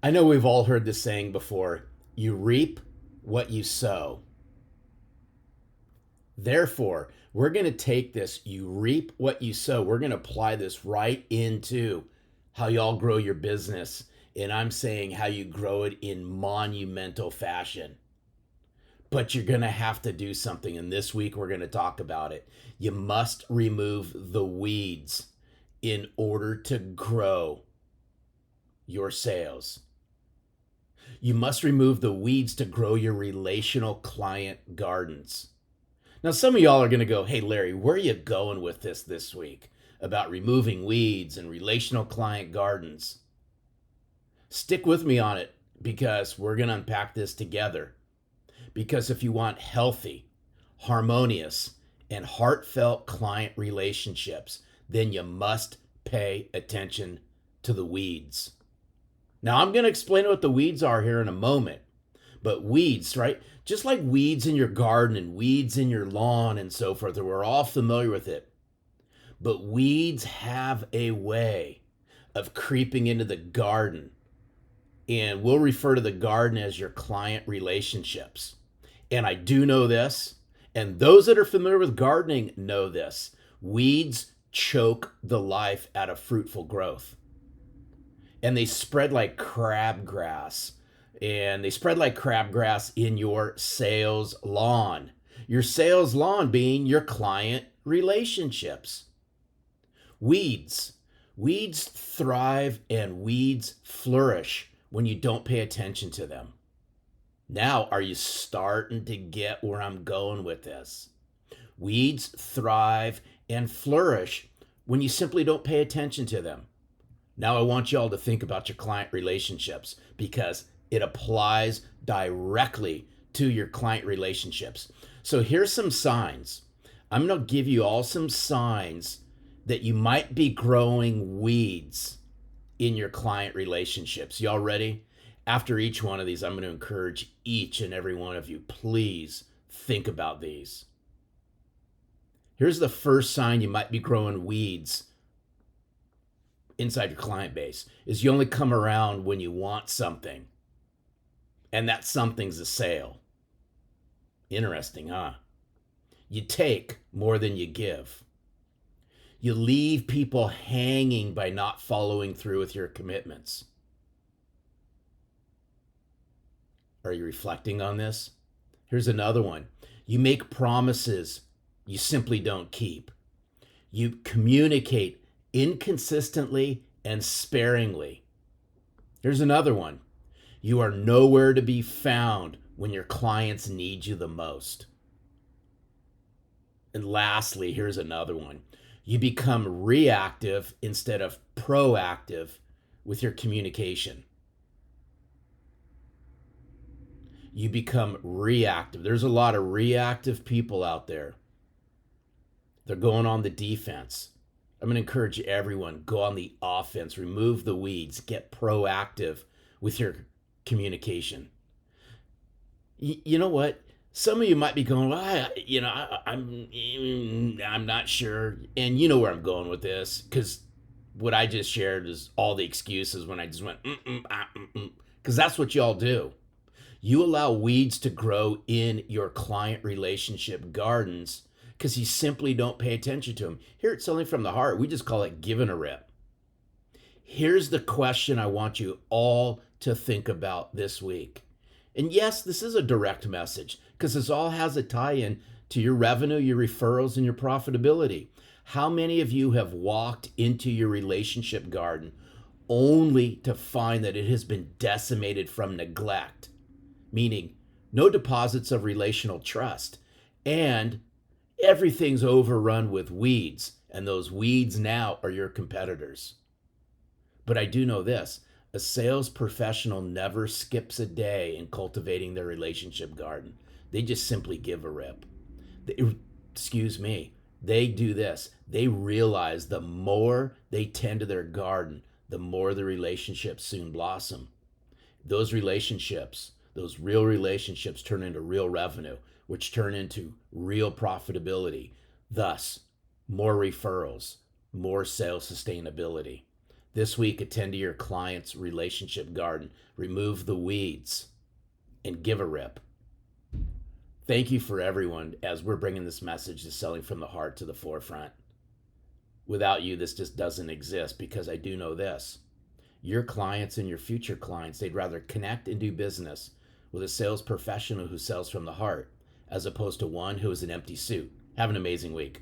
I know we've all heard this saying before, you reap what you sow. Therefore, we're going to take this, you reap what you sow. We're going to apply this right into how y'all grow your business. And I'm saying how you grow it in monumental fashion. But you're going to have to do something. And this week, we're going to talk about it. You must remove the weeds in order to grow your sales. You must remove the weeds to grow your relational client gardens. Now, some of y'all are going to go, hey, Larry, where are you going with this week about removing weeds and relational client gardens? Stick with me on it because we're going to unpack this together. Because if you want healthy, harmonious, and heartfelt client relationships, then you must pay attention to the weeds. Now, I'm going to explain what the weeds are here in a moment. But weeds, right? Just like weeds in your garden and weeds in your lawn and so forth, we're all familiar with it. But weeds have a way of creeping into the garden. And we'll refer to the garden as your client relationships. And I do know this, and those that are familiar with gardening know this. Weeds choke the life out of fruitful growth. And they spread like crabgrass. And they spread like crabgrass in your sales lawn. Your sales lawn being your client relationships. Weeds. Weeds thrive and weeds flourish when you don't pay attention to them. Now, are you starting to get where I'm going with this? Weeds thrive and flourish when you simply don't pay attention to them. Now, I want y'all to think about your client relationships because it applies directly to your client relationships. So here's some signs. I'm going to give you all some signs that you might be growing weeds in your client relationships. Y'all ready? After each one of these, I'm going to encourage each and every one of you, please think about these. Here's the first sign you might be growing weeds inside your client base is you only come around when you want something. And that something's a sale. Interesting, huh? You take more than you give. You leave people hanging by not following through with your commitments. Are you reflecting on this? Here's another one. You make promises you simply don't keep. You communicate inconsistently and sparingly. Here's another one. You are nowhere to be found when your clients need you the most. And lastly, here's another one. You become reactive instead of proactive with your communication. You become reactive. There's a lot of reactive people out there. They're going on the defense. I'm going to encourage everyone, go on the offense, remove the weeds, get proactive with your communication. You know what? Some of you might be going, well, I'm not sure. And you know where I'm going with this because what I just shared is all the excuses when I just went, because that's what y'all do. You allow weeds to grow in your client relationship gardens because you simply don't pay attention to them. Here at Selling from the Heart, we just call it giving a rip. Here's the question I want you all to think about this week. And yes, this is a direct message because this all has a tie-in to your revenue, your referrals, and your profitability. How many of you have walked into your relationship garden only to find that it has been decimated from neglect? Meaning no deposits of relational trust, and everything's overrun with weeds, and those weeds now are your competitors. But I do know this, a sales professional never skips a day in cultivating their relationship garden. They just simply give a rip. They do this. They realize the more they tend to their garden, the more the relationships soon blossom. Those relationships, those real relationships turn into real revenue, which turn into real profitability. Thus, more referrals, more sales sustainability. This week, attend to your client's relationship garden, remove the weeds, and give a rip. Thank you for everyone as we're bringing this message to selling from the heart to the forefront. Without you, this just doesn't exist, because I do know this. Your clients and your future clients, they'd rather connect and do business with a sales professional who sells from the heart as opposed to one who is an empty suit. Have an amazing week.